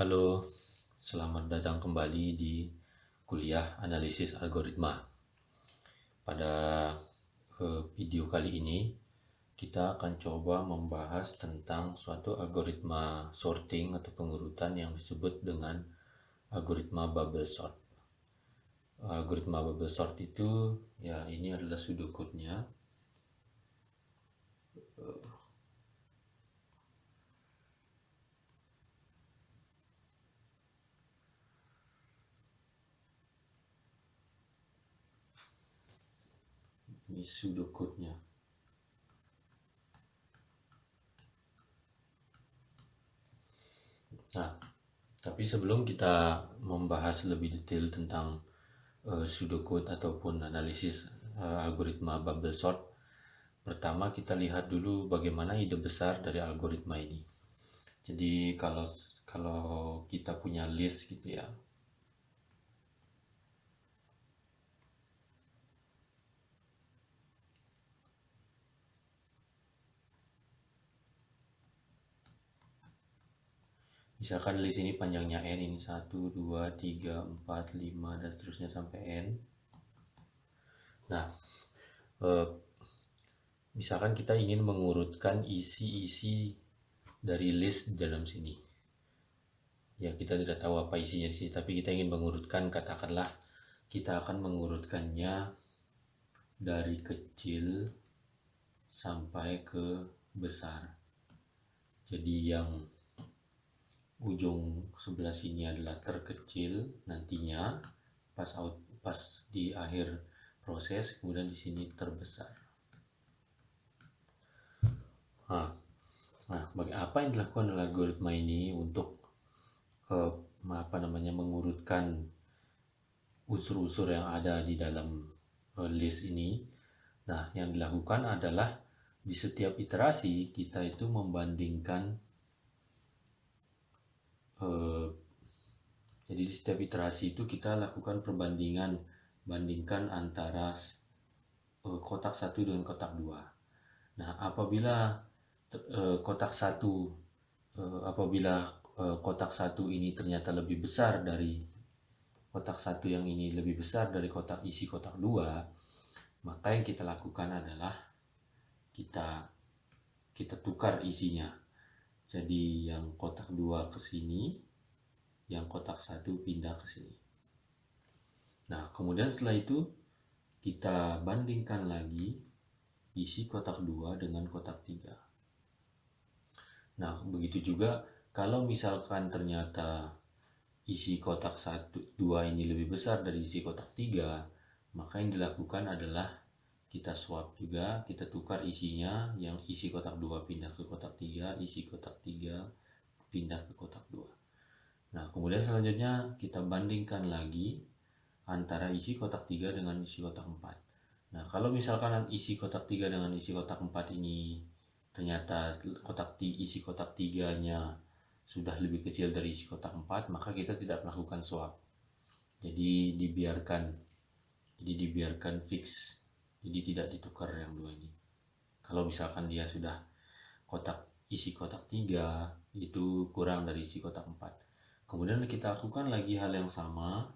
Halo, selamat datang kembali di kuliah analisis algoritma. Pada video kali ini, kita akan coba membahas tentang suatu algoritma sorting atau pengurutan yang disebut dengan algoritma bubble sort. Algoritma bubble sort itu, ya ini adalah pseudocode-nya. Ini pseudocode-nya. Nah, tapi sebelum kita membahas lebih detail tentang pseudocode ataupun analisis algoritma bubble sort, pertama kita lihat dulu bagaimana ide besar dari algoritma ini. Jadi kalau kita punya list gitu ya. Misalkan list ini panjangnya n, ini 1, 2, 3, 4, 5 dan seterusnya sampai n. Nah, misalkan kita ingin mengurutkan isi-isi dari list dalam sini. Ya, kita tidak tahu apa isinya di sini, tapi kita ingin mengurutkan, katakanlah kita akan mengurutkannya dari kecil sampai ke besar. Jadi yang ujung sebelah sini adalah terkecil, nantinya pas di akhir proses, kemudian di sini terbesar. Nah, apa yang dilakukan oleh algoritma ini untuk mengurutkan unsur-unsur yang ada di dalam list ini? Nah, yang dilakukan adalah di setiap iterasi kita itu membandingkan, jadi di setiap iterasi itu kita lakukan bandingkan antara kotak 1 dengan kotak 2. Nah, apabila kotak 1 ini ternyata lebih besar dari kotak 1 yang ini lebih besar dari isi kotak 2, maka yang kita lakukan adalah kita tukar isinya. Jadi yang kotak 2 ke sini, yang kotak 1 pindah ke sini. Nah, kemudian setelah itu kita bandingkan lagi isi kotak 2 dengan kotak 3. Nah, begitu juga kalau misalkan ternyata isi kotak 2 ini lebih besar dari isi kotak 3, maka yang dilakukan adalah kita swap juga, kita tukar isinya, yang isi kotak 2 pindah ke kotak 3, isi kotak 3 pindah ke kotak 2. Nah, kemudian selanjutnya kita bandingkan lagi antara isi kotak 3 dengan isi kotak 4. Nah, kalau misalkan isi kotak 3 dengan isi kotak 4 ini ternyata isi kotak 3-nya sudah lebih kecil dari isi kotak 4, maka kita tidak melakukan swap. Jadi dibiarkan fix. Jadi tidak ditukar yang dua ini. Kalau misalkan dia sudah isi kotak 3 itu kurang dari isi kotak 4. Kemudian kita lakukan lagi hal yang sama.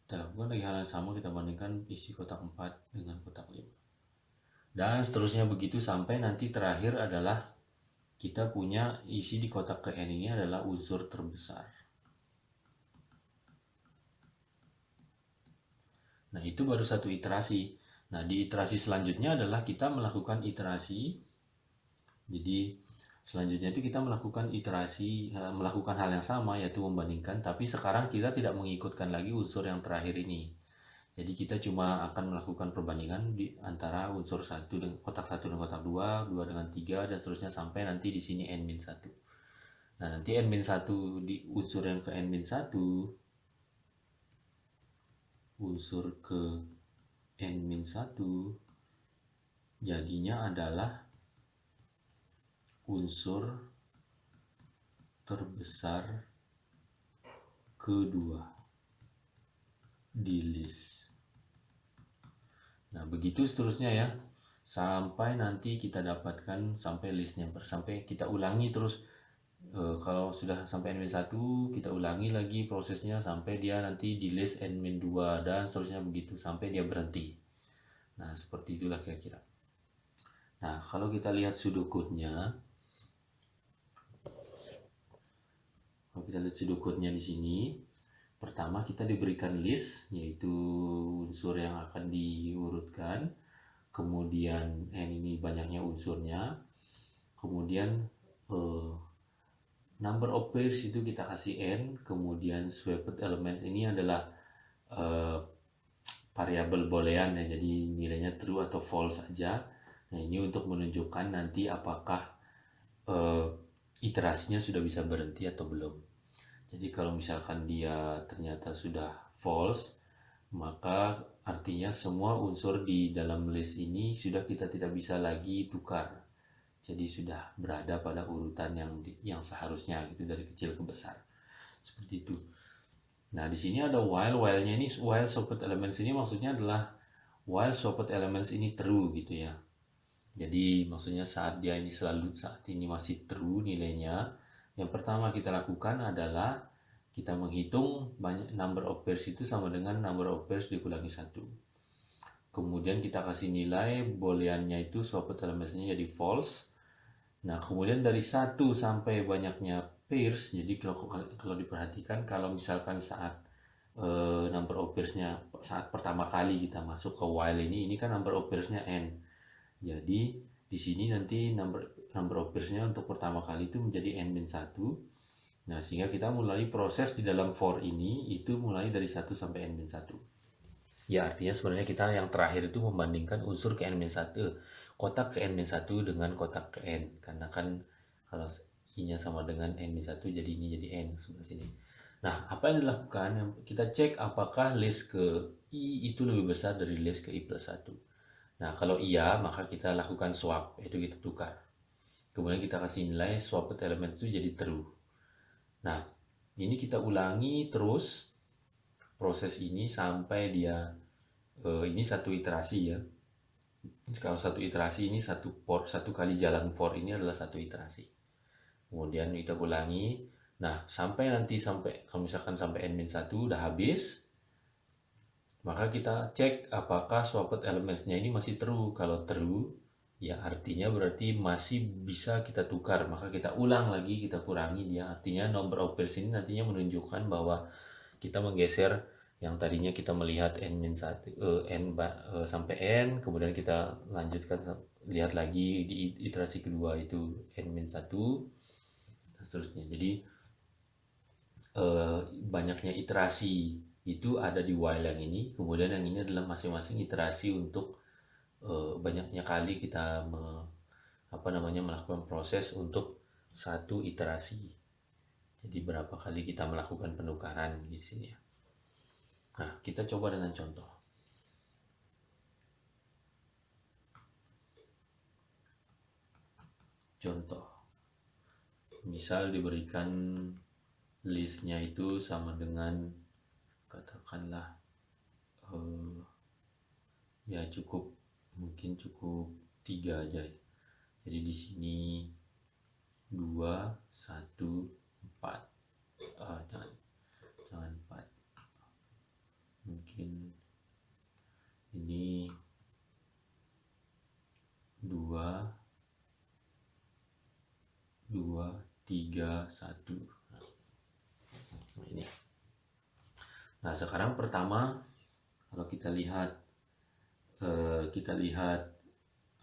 Kita bandingkan isi kotak 4 dengan kotak 5. Dan seterusnya begitu sampai nanti terakhir adalah kita punya isi di kotak ke n ini adalah unsur terbesar. Nah, itu baru satu iterasi. Nah, di iterasi selanjutnya adalah kita melakukan iterasi. Jadi selanjutnya itu kita melakukan hal yang sama, yaitu membandingkan, tapi sekarang kita tidak mengikutkan lagi unsur yang terakhir ini. Jadi kita cuma akan melakukan perbandingan di antara unsur kotak 1 dengan kotak 2, 2 dengan 3, dan seterusnya sampai nanti di sini n-1. Nah, nanti n-1 di unsur yang ke n-1, unsur ke n-1 jadinya adalah unsur terbesar kedua di list. Nah, begitu seterusnya ya, sampai nanti kita dapatkan sampai listnya, sampai kita ulangi terus Kalau sudah sampai n-1 kita ulangi lagi prosesnya sampai dia nanti di list n-2 dan seterusnya begitu sampai dia berhenti. Nah seperti itulah kira-kira. Nah kalau kita lihat pseudocode-nya, di sini, pertama kita diberikan list yaitu unsur yang akan diurutkan, kemudian n ini banyaknya unsurnya, kemudian number of pairs itu kita kasih n, kemudian swapped elements ini adalah variabel boolean ya, jadi nilainya true atau false saja. Nah ini untuk menunjukkan nanti apakah iterasinya sudah bisa berhenti atau belum. Jadi kalau misalkan dia ternyata sudah false, maka artinya semua unsur di dalam list ini sudah kita tidak bisa lagi tukar. Jadi sudah berada pada urutan yang seharusnya gitu dari kecil ke besar. Seperti itu. Nah, di sini ada while-nya ini while swapped elements ini maksudnya adalah while swapped elements ini true gitu ya. Jadi maksudnya saat ini masih true nilainya, yang pertama kita lakukan adalah kita menghitung number of pairs itu sama dengan number of pairs dikurangi 1. Kemudian kita kasih nilai booleannya itu swapped elementsnya jadi false. Nah, kemudian dari 1 sampai banyaknya pairs, jadi kalau diperhatikan kalau misalkan saat number of pairs-nya saat pertama kali kita masuk ke while ini kan number of pairs-nya n. Jadi di sini nanti number of pairs-nya untuk pertama kali itu menjadi n-1. Nah, sehingga kita mulai proses di dalam for ini itu mulai dari 1 sampai n-1. Ya, artinya sebenarnya kita yang terakhir itu membandingkan unsur ke n-1, kotak ke n-1 dengan kotak ke n, karena kan kalau i-nya sama dengan n-1 jadi ini jadi n sebelah sini. Nah, apa yang dilakukan? Kita cek apakah list ke i itu lebih besar dari list ke i plus 1. Nah, kalau iya, maka kita lakukan swap, yaitu kita tukar. Kemudian kita kasih nilai swapped element itu jadi true. Nah, ini kita ulangi terus proses ini sampai dia ini satu iterasi ya. Kalau satu iterasi ini satu kali jalan for ini adalah satu iterasi. Kemudian kita ulangi. Nah, kalau misalkan sampai n-1 udah habis, maka kita cek apakah swapped elementsnya ini masih true. Kalau true, ya artinya berarti masih bisa kita tukar. Maka kita ulang lagi, kita kurangi dia. Artinya number of pairs ini nantinya menunjukkan bahwa kita menggeser yang tadinya kita melihat n-1 sampai n, kemudian kita lanjutkan lihat lagi di iterasi kedua itu n-1 dan seterusnya. Jadi banyaknya iterasi itu ada di while yang ini, kemudian yang ini adalah masing-masing iterasi untuk banyaknya kali kita melakukan proses untuk satu iterasi. Jadi berapa kali kita melakukan penukaran di sini ya. Nah, kita coba dengan contoh. Contoh. Misal diberikan listnya itu sama dengan katakanlah ya mungkin cukup 3 aja. Jadi di sini 2, 1, 4. Jangan 4. Mungkin ini 2, 3, 1. Nah, ini. Nah, sekarang pertama kalau kita lihat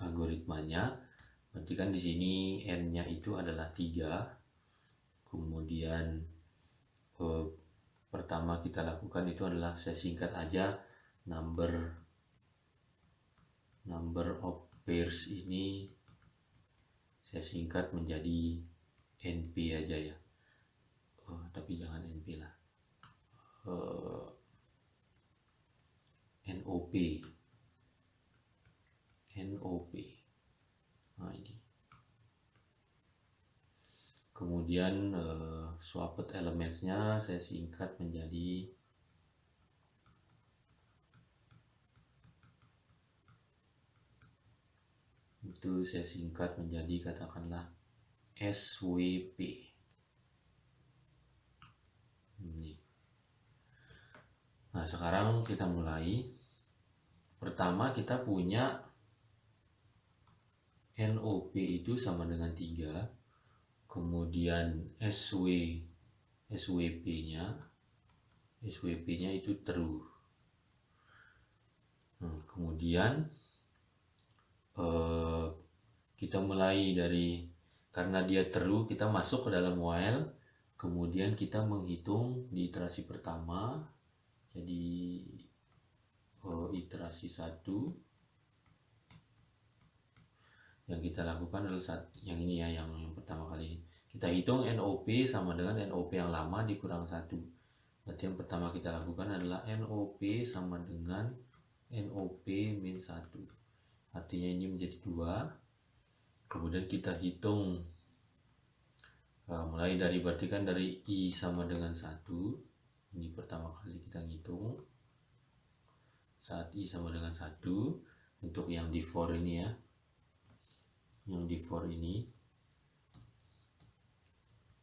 algoritmanya, berarti kan di sini n-nya itu adalah 3. Kemudian pertama kita lakukan itu adalah saya singkat aja number of pairs ini saya singkat menjadi np aja ya. Tapi jangan np lah. NOP. Nah, ini. Kemudian swapped elementsnya saya singkat menjadi katakanlah SWP. Nah, sekarang kita mulai. Pertama kita punya NOP itu sama dengan 3. Kemudian SWP-nya itu true. Kemudian kita mulai dari, karena dia true, kita masuk ke dalam while. Kemudian kita menghitung di iterasi pertama. Jadi iterasi 1 yang kita lakukan adalah yang ini ya, yang pertama kali kita hitung NOP sama dengan NOP yang lama dikurang 1. Berarti yang pertama kita lakukan adalah NOP sama dengan NOP min 1. Artinya ini menjadi 2. Kemudian kita hitung mulai dari, berarti kan dari I sama dengan 1. Ini pertama kali kita ngitung saat I sama dengan 1 untuk yang di for ini ya, yang di for ini.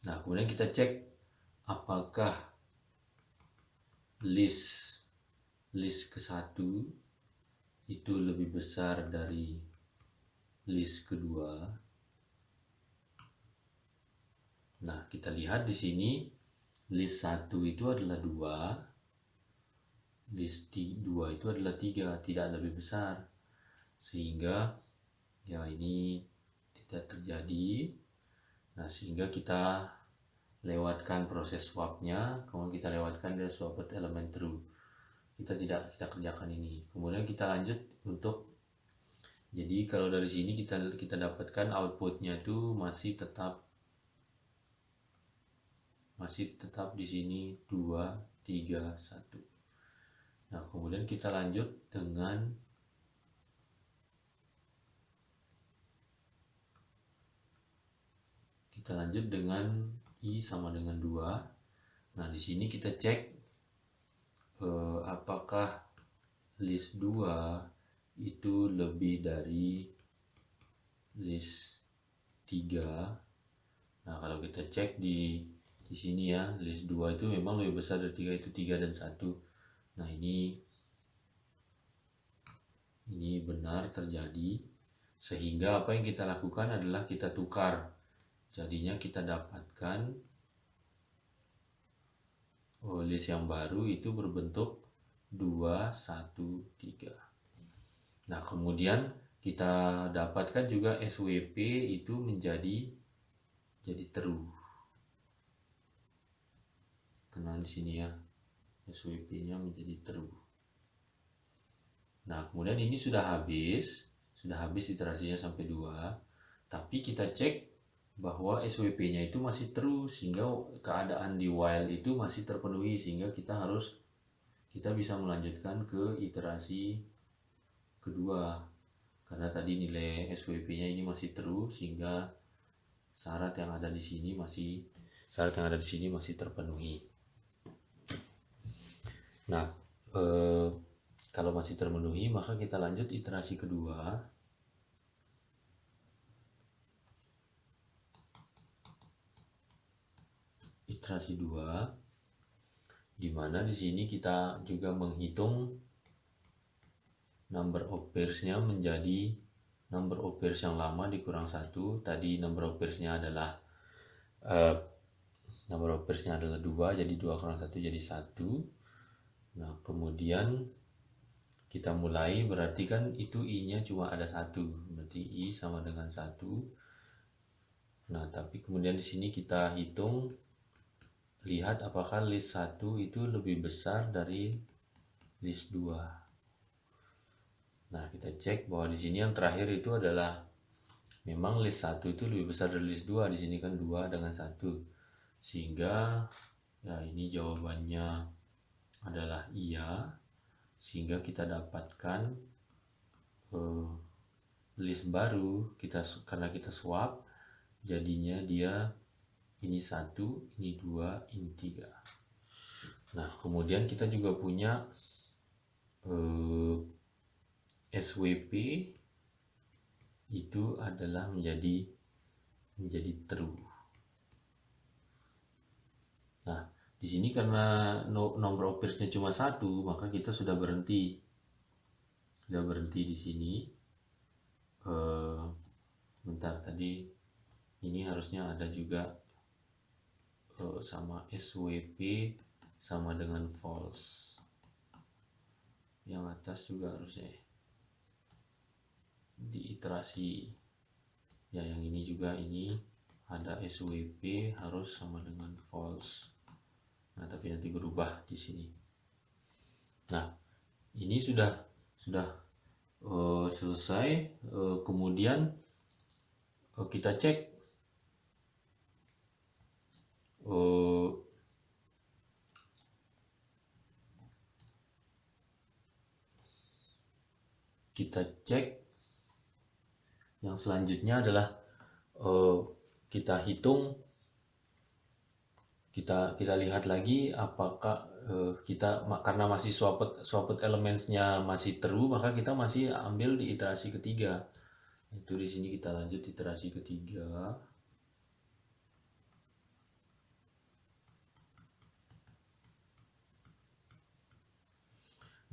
Nah, kemudian kita cek apakah list ke-1 itu lebih besar dari list kedua. Nah, kita lihat di sini list 1 itu adalah 2, list 2 itu adalah 3, tidak lebih besar, sehingga ya ini tidak terjadi. Nah, sehingga kita lewatkan proses swapnya, kemudian kita lewatkan dari swapped elemen true. Kita kerjakan ini. Kemudian kita lanjut untuk, jadi kalau dari sini kita dapatkan outputnya itu masih tetap di sini 2, 3, 1. Nah, kemudian kita lanjut dengan I sama dengan 2. Nah, di sini kita cek apakah list 2 itu lebih dari list 3. Nah, kalau kita cek di sini ya, list 2 itu memang lebih besar dari 3, itu 3 dan 1. Nah, ini benar terjadi, sehingga apa yang kita lakukan adalah kita tukar. Jadinya kita dapatkan list yang baru itu berbentuk 2, 1, 3. Nah, kemudian kita dapatkan juga SWP itu menjadi true. Karena di sini ya, SWP-nya menjadi true. Nah, kemudian ini sudah habis iterasinya sampai 2. Tapi kita cek bahwa SWP-nya itu masih true, sehingga keadaan di while itu masih terpenuhi, sehingga kita bisa melanjutkan ke iterasi kedua. Karena tadi nilai SWP-nya ini masih true, sehingga syarat yang ada di sini masih terpenuhi. Nah, kalau masih terpenuhi, maka kita lanjut iterasi kedua. Iterasi 2, dimana di sini kita juga menghitung number of pairs-nya menjadi number of pairs yang lama dikurang 1. Tadi number of pairs-nya adalah 2, jadi 2 kurang 1 jadi 1. Nah, kemudian kita mulai, berarti kan itu I-nya cuma ada 1, berarti I sama dengan 1. Nah, tapi kemudian di sini kita hitung, lihat apakah list 1 itu lebih besar dari list 2. Nah, kita cek bahwa di sini yang terakhir itu adalah memang list 1 itu lebih besar dari list 2. Di sini kan 2 dengan 1. Sehingga ya ini jawabannya adalah iya. Sehingga kita dapatkan list baru karena kita swap, jadinya dia ini 1, ini 2, ini 3. Nah, kemudian kita juga punya SWP itu adalah menjadi true. Nah, Di sini karena number of pairs-nya cuma 1, maka kita sudah berhenti. Sudah berhenti di sini. Bentar, tadi ini harusnya ada juga sama SWP sama dengan false. Yang atas juga harusnya di iterasi. Ya, yang ini juga, ini ada SWP harus sama dengan false. Nah, tapi nanti berubah di sini. Nah, ini sudah selesai. Kemudian kita cek yang selanjutnya adalah kita hitung, kita lihat lagi apakah kita, karena masih swapped elementsnya masih true, maka kita masih ambil di iterasi ketiga. Itu di sini kita lanjut iterasi ketiga.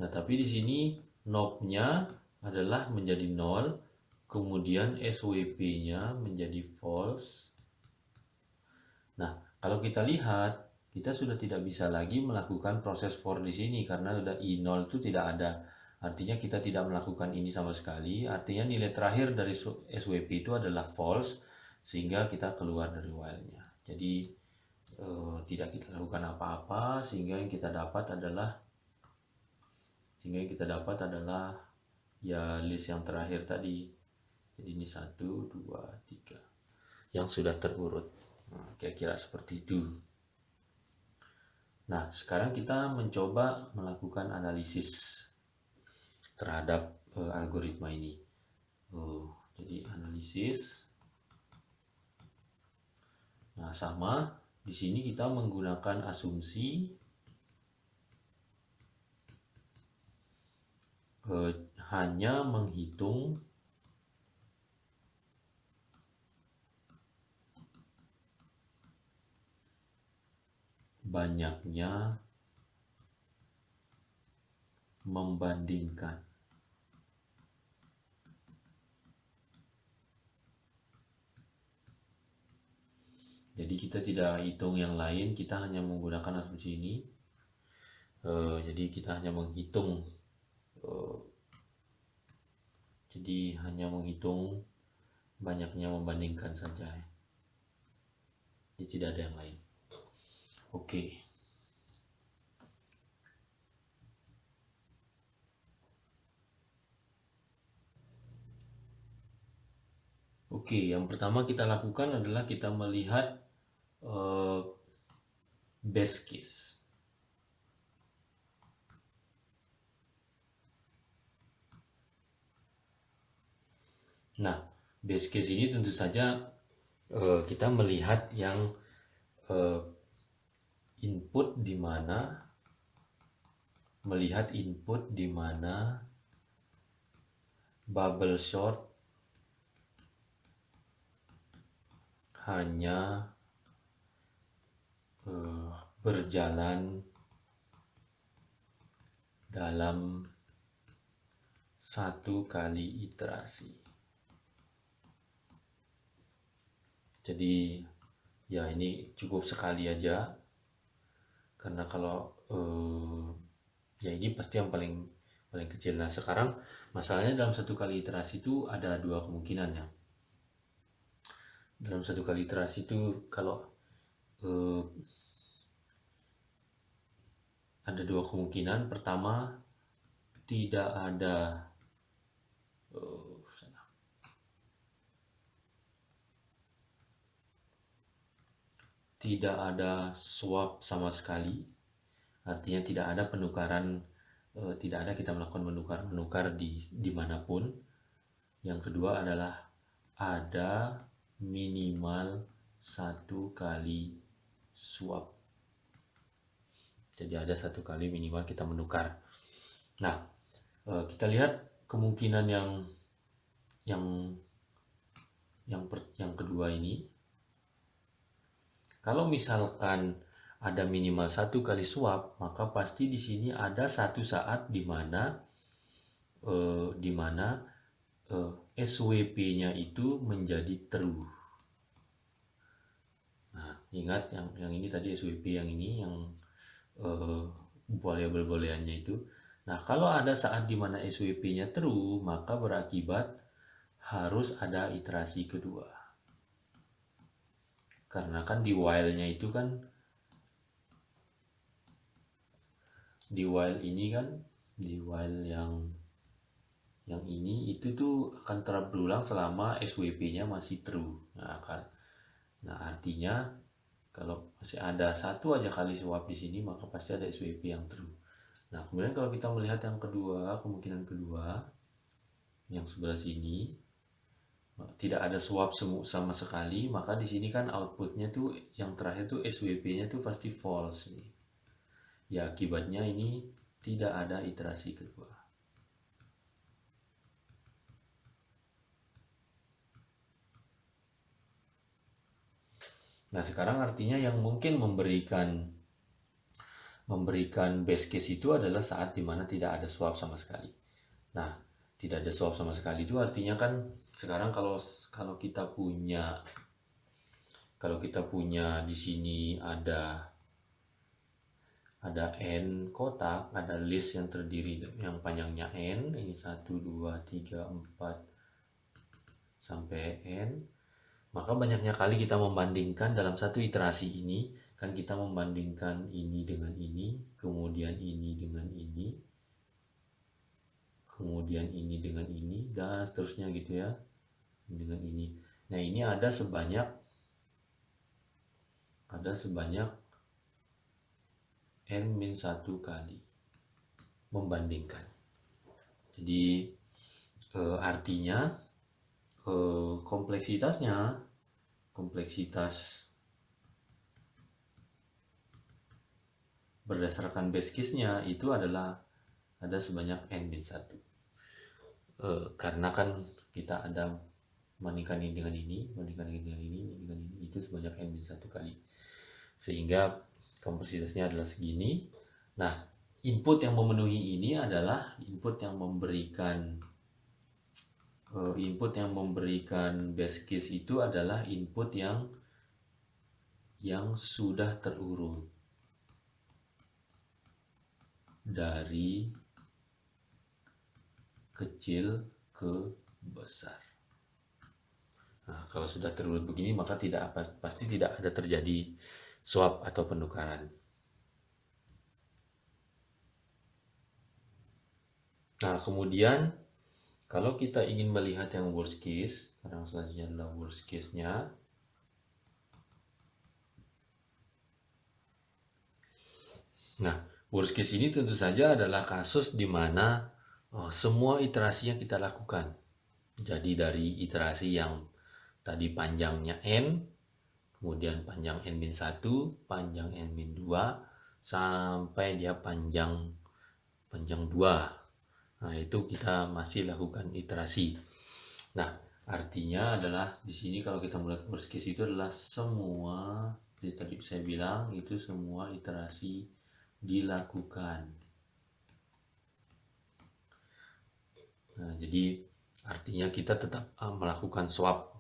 Nah, tapi di sini knob-nya adalah menjadi 0, kemudian SWP-nya menjadi false. Nah, kalau kita lihat, kita sudah tidak bisa lagi melakukan proses for di sini karena udah I0 itu tidak ada. Artinya kita tidak melakukan ini sama sekali. Artinya nilai terakhir dari SWP itu adalah false, sehingga kita keluar dari while-nya. Jadi tidak kita lakukan apa-apa, sehingga yang kita dapat adalah ya list yang terakhir tadi. Jadi ini 1, 2, 3 yang sudah terurut. Nah, kira-kira seperti itu. Nah, sekarang kita mencoba melakukan analisis terhadap algoritma ini. Jadi analisis. Nah, sama di sini kita menggunakan asumsi hanya menghitung banyaknya membandingkan. Jadi kita tidak hitung yang lain, kita hanya menggunakan asumsi ini. Jadi kita hanya menghitung banyaknya membandingkan saja. Jadi tidak ada yang lain. Oke. Yang pertama kita lakukan adalah kita melihat best case. Nah, base case ini tentu saja kita melihat yang input di mana bubble sort hanya berjalan dalam 1 kali iterasi. Jadi ya ini cukup sekali aja, karena kalau ya ini pasti yang paling kecil. Nah, sekarang masalahnya dalam 1 kali iterasi itu ada 2 kemungkinan ya. Dalam 1 kali iterasi itu kalau ada 2 kemungkinan. Pertama, tidak ada swap sama sekali, artinya tidak ada penukaran, tidak ada kita melakukan menukar dimanapun. Yang kedua adalah ada minimal 1 kali swap. Jadi ada 1 kali minimal kita menukar. Nah, kita lihat kemungkinan yang kedua ini. Kalau misalkan ada minimal 1 kali swap, maka pasti di sini ada satu saat di mana SWP-nya itu menjadi true. Nah, ingat yang ini tadi SWP, yang ini yang variabel booleannya itu. Nah, kalau ada saat di mana SWP-nya true, maka berakibat harus ada iterasi kedua. Karena kan di while-nya itu kan, di while ini kan, di while yang ini itu tuh akan terus berulang selama SWP-nya masih true. Nah, artinya kalau masih ada satu aja kali swap di sini, maka pasti ada SWP yang true. Nah, kemudian kalau kita melihat yang kedua, kemungkinan kedua, yang sebelah sini tidak ada swap sama sekali, maka di sini kan outputnya tuh yang terakhir tuh SWP-nya tuh pasti false nih. Ya, akibatnya ini tidak ada iterasi kedua. Nah, sekarang artinya yang mungkin memberikan best case itu adalah saat dimana tidak ada swap sama sekali. Nah, tidak ada swap sama sekali itu artinya kan sekarang kalau kita punya di sini ada n kotak, ada list yang terdiri yang panjangnya n, ini 1 2 3 4 sampai n. Maka banyaknya kali kita membandingkan dalam satu iterasi ini, kan kita membandingkan ini dengan ini, kemudian ini dengan ini, kemudian ini dengan ini, dan seterusnya gitu ya, dengan ini. Nah, ini ada sebanyak n-1 kali membandingkan. Jadi artinya kompleksitas berdasarkan base case-nya itu adalah ada sebanyak n-1. Karena kan kita ada bandingkan ini dengan ini, bandingkan ini dengan ini, itu sebanyak n-1 kali. Sehingga kompleksitasnya adalah segini. Nah, input yang memenuhi ini adalah input yang memberikan base case itu adalah input yang sudah terurut dari kecil ke besar. Nah, kalau sudah terurut begini, maka pasti tidak ada terjadi swap atau penukaran. Nah, kemudian kalau kita ingin melihat yang worst case, sekarang selanjutnya adalah worst case-nya. Nah, worst case ini tentu saja adalah kasus di mana semua iterasinya kita lakukan. Jadi dari iterasi yang tadi panjangnya n, kemudian panjang n-1, panjang n-2, sampai dia panjang 2. Nah, itu kita masih lakukan iterasi. Nah, artinya adalah di sini kalau kita melihat worst case itu adalah semua, tadi saya bilang itu semua iterasi dilakukan. Nah, jadi artinya kita tetap melakukan swap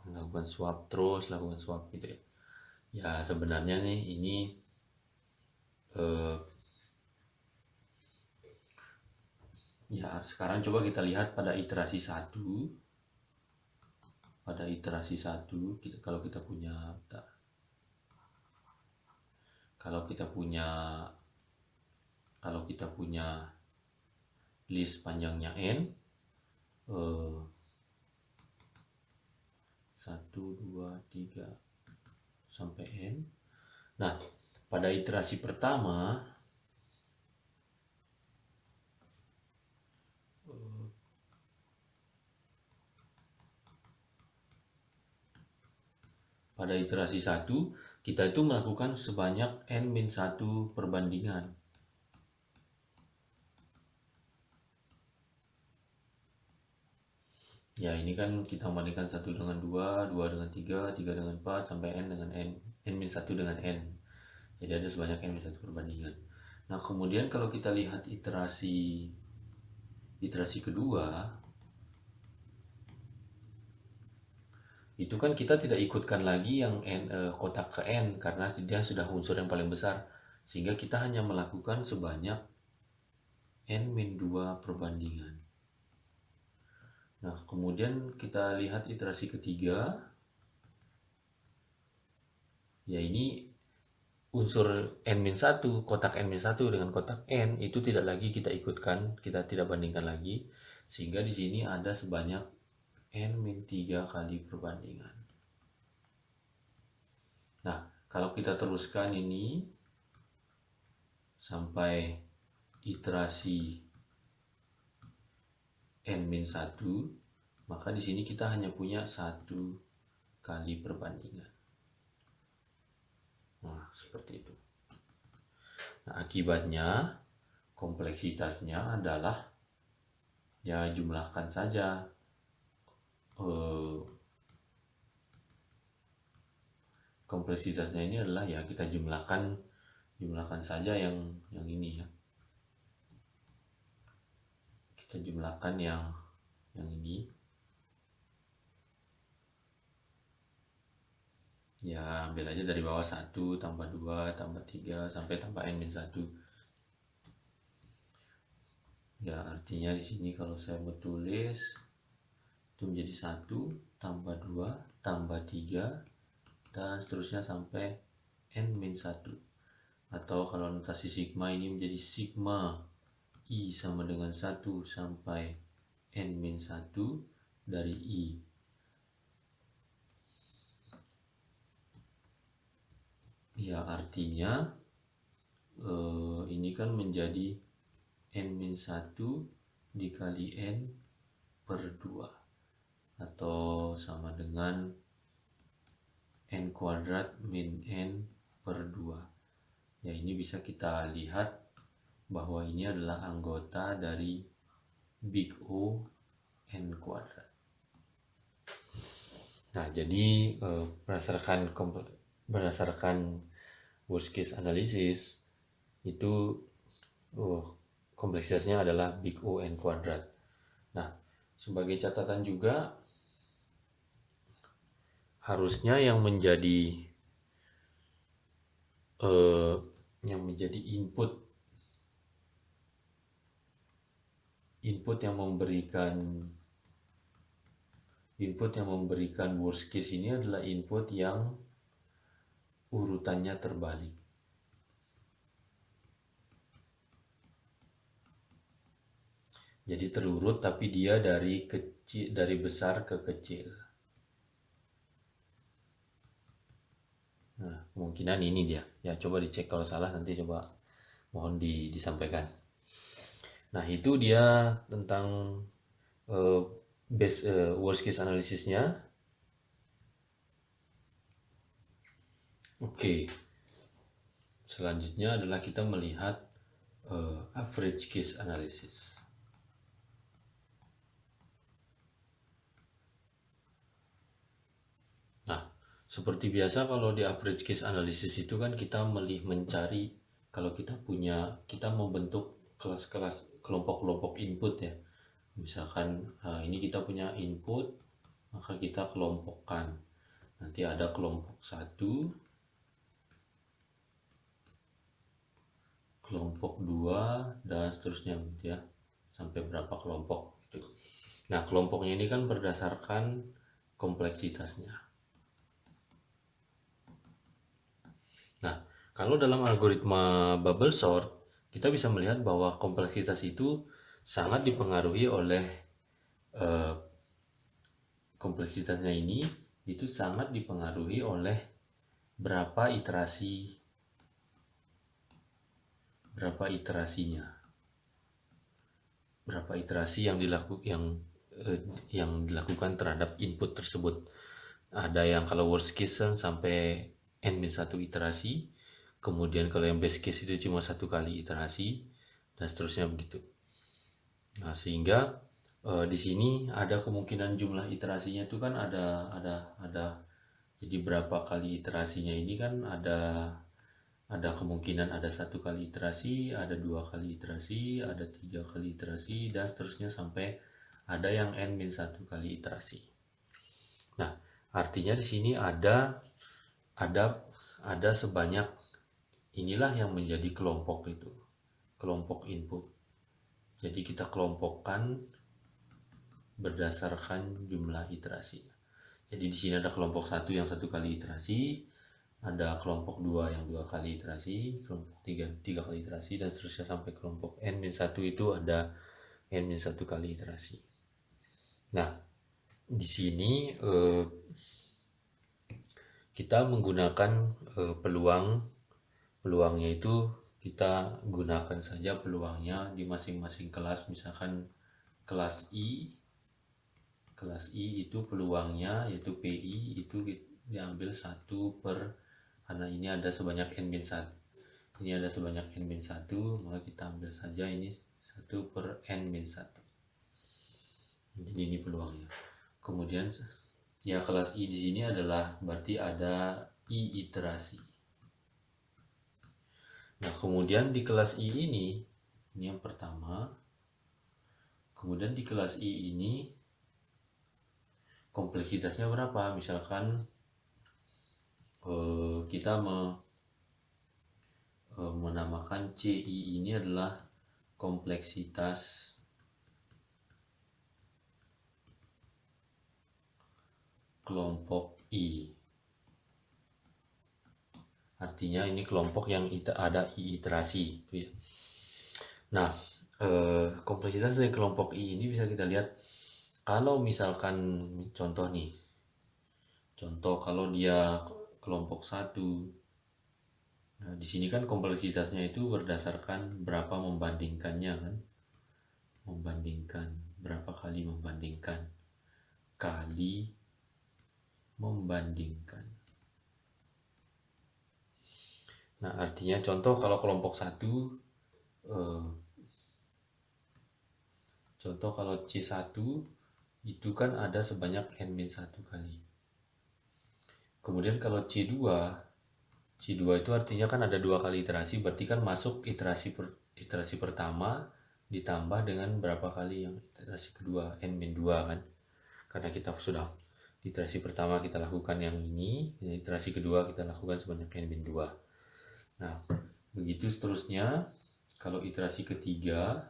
terus, lakukan swap gitu ya. Ya, sebenarnya nih ini ya, sekarang coba kita lihat pada iterasi 1. Pada iterasi 1, kalau kita punya list panjangnya n, 1 2 3 sampai n. Nah, pada iterasi pertama pada iterasi 1 kita itu melakukan sebanyak n-1 perbandingan. Ya, ini kan kita membandingkan 1 dengan 2, 2 dengan 3, 3 dengan 4, sampai n dengan n-1 dengan n. Jadi ada sebanyak n-1 perbandingan. Nah, kemudian kalau kita lihat iterasi kedua, itu kan kita tidak ikutkan lagi yang kotak ke n karena dia sudah unsur yang paling besar, sehingga kita hanya melakukan sebanyak n-2 perbandingan. Nah, kemudian kita lihat iterasi ketiga, ya ini unsur n-1, kotak n-1 dengan kotak n itu tidak lagi kita ikutkan, kita tidak bandingkan lagi, sehingga di sini ada sebanyak n-3 kali perbandingan. Nah, kalau kita teruskan ini sampai iterasi n-1, maka di sini kita hanya punya 1 kali perbandingan. Nah, seperti itu. Nah, akibatnya kompleksitasnya adalah ya jumlahkan saja kompleksitasnya ini adalah ya kita jumlahkan saja yang ini ya, kita jumlahkan yang ini ya, ambil aja dari bawah 1 tambah 2 tambah 3 sampai tambah n-1 ya. Artinya di sini kalau saya mau tulis itu menjadi 1 tambah 2 tambah 3 dan seterusnya sampai n-1, atau kalau notasi sigma ini menjadi sigma I sama dengan 1 sampai n-1 dari I. Ya, artinya ini kan menjadi n-1 dikali n per 2 atau sama dengan n kuadrat min n per 2. Ya, ini bisa kita lihat bahwa ini adalah anggota dari Big O n kuadrat. Nah, jadi berdasarkan worst case analysis itu kompleksitasnya adalah Big O n kuadrat. Nah, sebagai catatan juga harusnya yang menjadi input yang memberikan worst case ini adalah input yang urutannya terbalik. Jadi terurut tapi dia dari besar ke kecil. Nah, kemungkinan ini dia. Ya, coba dicek kalau salah nanti coba mohon disampaikan. Nah, itu dia tentang worst case analisisnya. Oke. Selanjutnya adalah kita melihat average case analysis. Nah, seperti biasa kalau di average case analysis itu kan kita mencari, kalau kita membentuk kelas-kelas kelompok-kelompok input ya. Misalkan ini kita punya input, maka kita kelompokkan. Nanti ada kelompok 1, kelompok 2 dan seterusnya gitu ya, sampai berapa kelompok gitu. Nah, kelompoknya ini kan berdasarkan kompleksitasnya. Nah, kalau dalam algoritma bubble sort kita bisa melihat bahwa kompleksitas itu sangat dipengaruhi oleh kompleksitasnya ini itu sangat dipengaruhi oleh berapa iterasi yang dilakukan terhadap input tersebut. Ada yang kalau worst case sampai n-1 iterasi, kemudian kalau yang best case itu cuma 1 kali iterasi dan seterusnya begitu. Nah, sehingga di sini ada kemungkinan jumlah iterasinya itu kan ada jadi berapa kali iterasinya ini kan ada ada kemungkinan ada 1 kali iterasi, ada 2 kali iterasi, ada 3 kali iterasi, dan seterusnya sampai ada yang n-1 kali iterasi. Nah, artinya di sini ada sebanyak, inilah yang menjadi kelompok itu, kelompok input. Jadi kita kelompokkan berdasarkan jumlah iterasi. Jadi di sini ada kelompok 1 yang 1 kali iterasi, ada kelompok 2 yang 2 kali iterasi, kelompok 3 kali iterasi, dan seterusnya sampai kelompok n-1 itu ada n-1 kali iterasi. Nah, di sini kita menggunakan peluangnya itu kita gunakan saja peluangnya di masing-masing kelas. Misalkan kelas I itu peluangnya yaitu PI itu diambil 1 per, karena ini ada sebanyak n-1, ini ada sebanyak n-1, maka kita ambil saja ini 1 per n-1. Jadi ini peluangnya. Kemudian ya kelas I di sini adalah berarti ada I iterasi. Nah, kemudian di kelas I ini yang pertama, kemudian di kelas I ini kompleksitasnya berapa? Misalkan kita menamakan CI ini adalah kompleksitas kelompok I. Artinya ini kelompok yang ada I iterasi. Nah, kompleksitas dari kelompok I ini bisa kita lihat kalau misalkan contoh nih. Contoh kalau dia kelompok 1. Nah, di sini kan kompleksitasnya itu berdasarkan berapa membandingkannya kan. Membandingkan, berapa kali membandingkan. Kali membandingkan. Nah, artinya contoh kalau kelompok 1, contoh kalau C1 itu kan ada sebanyak n-1 kali. Kemudian kalau C2 itu artinya kan ada 2 kali iterasi, berarti kan masuk iterasi pertama ditambah dengan berapa kali yang iterasi kedua, n-2 kan. Karena kita sudah iterasi pertama kita lakukan yang ini, iterasi kedua kita lakukan sebanyak n-2. Nah, begitu seterusnya. Kalau iterasi ketiga,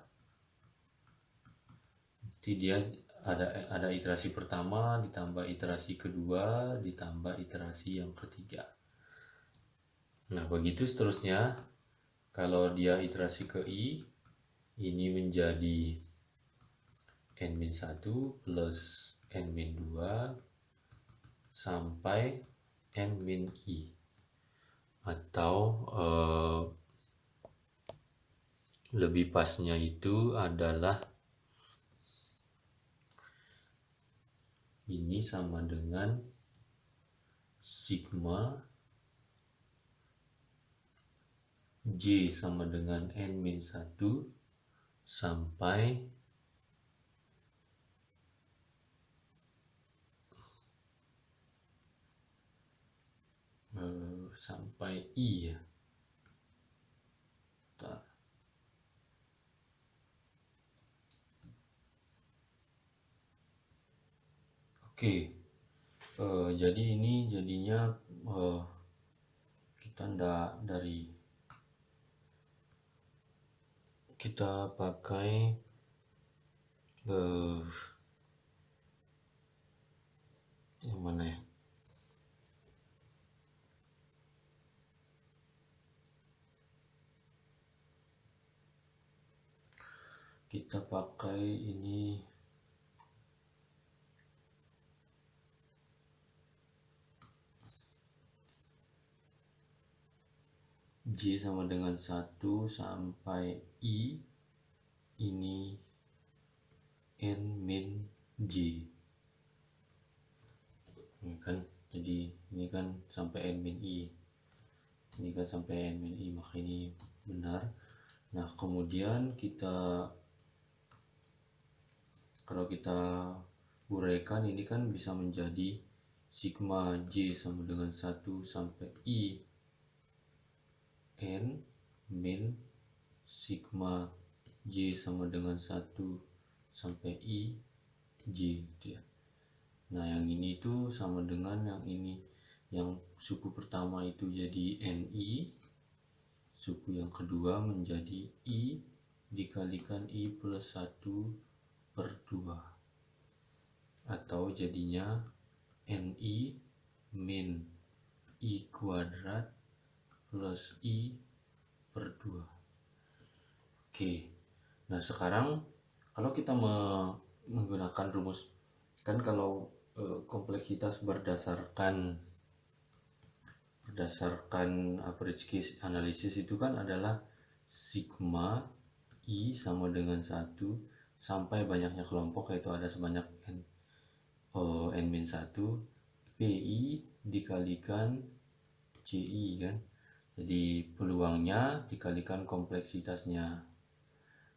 nanti dia ada iterasi pertama ditambah iterasi kedua ditambah iterasi yang ketiga. Nah, begitu seterusnya. Kalau dia iterasi ke I, ini menjadi n-1 plus n-2 sampai n-I. Atau lebih pasnya itu adalah ini sama dengan sigma J sama dengan n-1 sampai I ya. Bentar. Oke, jadi ini jadinya kita pakai yang mana ya? Kita pakai ini J sama dengan 1 sampai I, ini n-J. Ini kan, jadi ini kan sampai n-I. Ini kan sampai n-I, maka ini benar. Nah, kemudian kalau kita uraikan ini kan bisa menjadi sigma J sama dengan 1 sampai I min sigma J sama dengan 1 sampai I J gitu ya. Nah yang ini itu sama dengan yang ini, yang suku pertama itu jadi NI, suku yang kedua menjadi I dikalikan I plus 1 per 2, atau jadinya NI min I kuadrat plus I per 2. Oke, nah sekarang kalau kita menggunakan rumus, kan kalau kompleksitas berdasarkan average case analysis itu kan adalah sigma I sama dengan 1 sampai banyaknya kelompok, yaitu ada sebanyak n-1 PI dikalikan CI kan. Jadi peluangnya dikalikan kompleksitasnya.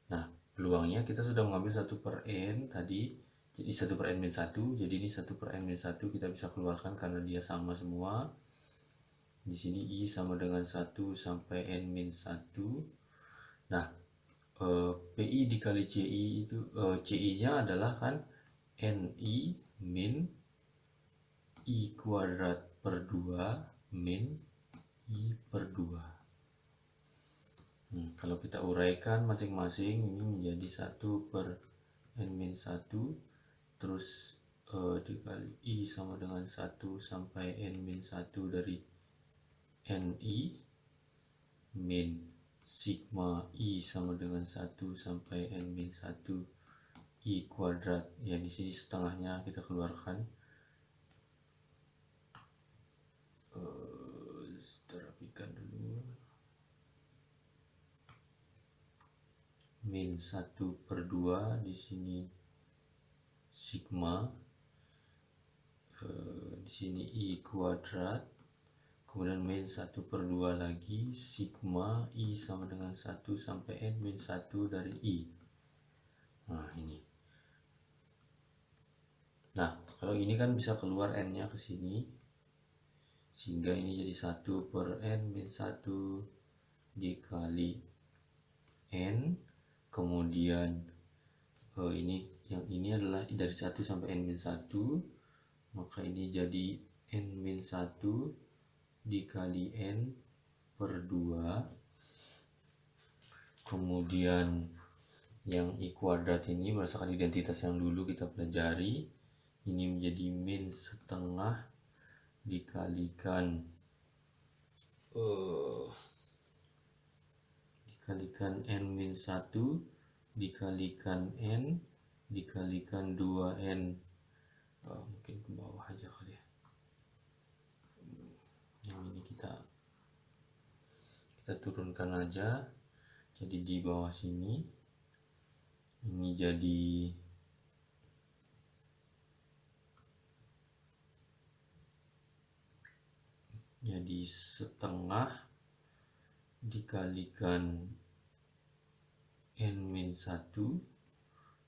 Nah, peluangnya kita sudah mengambil 1 per n tadi, jadi 1 per n-1, jadi ini 1 per n-1 kita bisa keluarkan karena dia sama semua. Di sini I sama dengan 1 sampai n-1. Nah, PI dikali CI itu, CI-nya adalah kan NI min I kuadrat per 2 min I per 2. Kalau kita uraikan masing-masing ini menjadi 1 per n-1 terus dikali I sama dengan 1 sampai n-1 dari NI min sigma I sama dengan 1 sampai n-1 I kuadrat, ya di sini setengahnya kita keluarkan. Rapikan dulu. Min 1 per 2 di sini sigma, di sini I kuadrat, kemudian min 1 per 2 lagi sigma I sama dengan 1 sampai n-1 dari I. Nah ini. Nah kalau ini kan bisa keluar n-nya ke sini, sehingga ini jadi 1 per n-1 dikali n, kemudian ini yang ini adalah dari 1 sampai n-1, maka ini jadi n-1 dikali n per 2. Kemudian yang I kuadrat ini berdasarkan identitas yang dulu kita pelajari, ini menjadi min setengah dikalikan n-1 dikalikan n dikalikan 2n. Mungkin ke bawah aja kali ya. Yang ini kita turunkan aja, jadi di bawah sini ini jadi setengah dikalikan n-1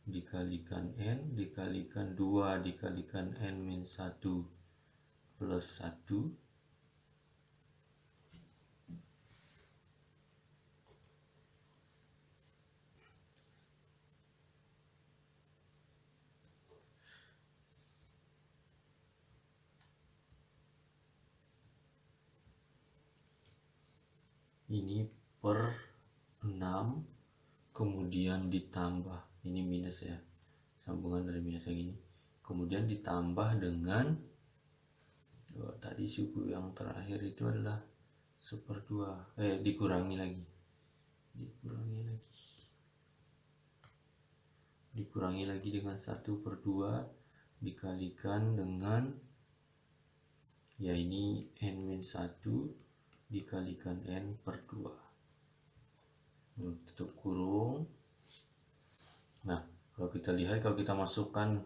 dikalikan n dikalikan 2 dikalikan n-1 plus 1. Ini per 6, kemudian ditambah, ini minus ya, sambungan dari minus yang ini, kemudian ditambah dengan tadi suku yang terakhir itu adalah 1/2, dikurangi lagi dengan 1/2 dikalikan dengan, ya ini n-1 dikalikan n per 2. Tutup kurung. Nah kalau kita lihat, kalau kita masukkan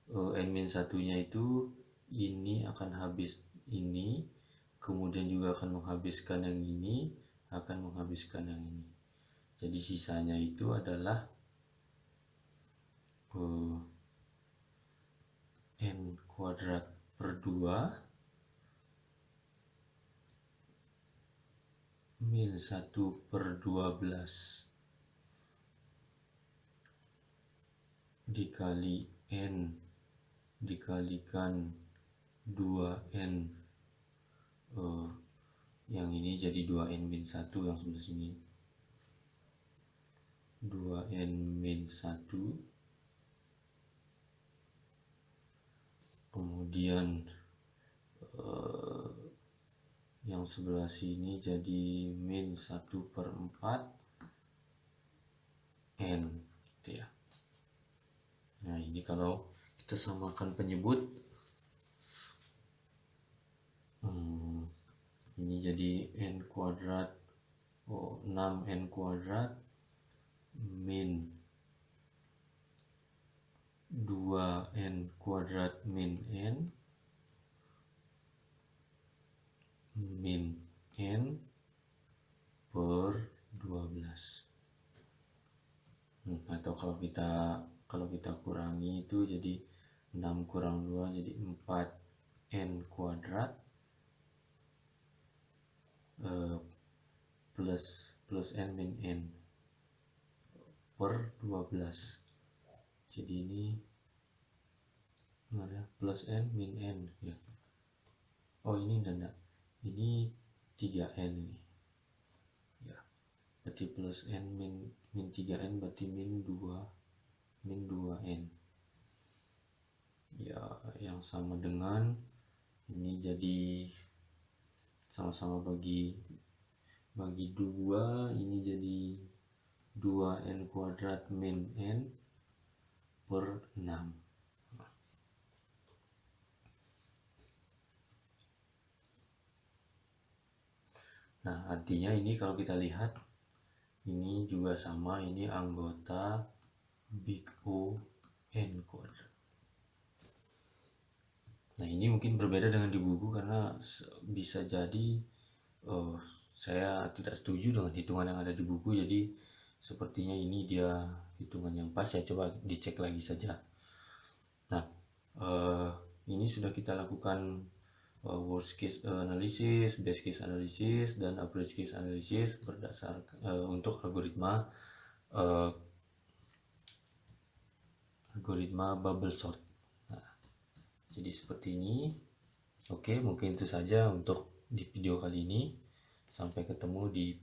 n-1 nya itu, ini akan habis ini, kemudian juga akan menghabiskan yang ini, akan menghabiskan yang ini. Jadi sisanya itu adalah n kuadrat per 2 min 1/12 dikali N dikalikan 2N, yang ini jadi 2N min 1 yang sebelah sini, 2N min 1, kemudian yang sebelah sini jadi min 1/4 N gitu ya. Nah ini kalau kita samakan penyebut, ini jadi N kuadrat 6N kuadrat min 2N kuadrat min N min N per 12. Atau kalau kita kurangi itu jadi 6 kurang 2 jadi 4N kuadrat plus N min N per 12. Jadi ini mana plus N min N ya. Oh ini enggak. Ini 3N ini. Ya. Berarti plus N min 3N berarti min 2N. Ya, yang sama dengan ini jadi sama-sama bagi 2, ini jadi 2N kuadrat min N per 6. Nah artinya ini kalau kita lihat ini juga sama, ini anggota big O N kuadrat. Nah ini mungkin berbeda dengan di buku karena bisa jadi saya tidak setuju dengan hitungan yang ada di buku, jadi sepertinya ini dia hitungan yang pas ya, coba dicek lagi saja. Nah ini sudah kita lakukan worst case analysis, best case analysis, dan average case analysis berdasarkan untuk algoritma bubble sort. Nah, jadi seperti ini. Oke, mungkin itu saja untuk di video kali ini. Sampai ketemu di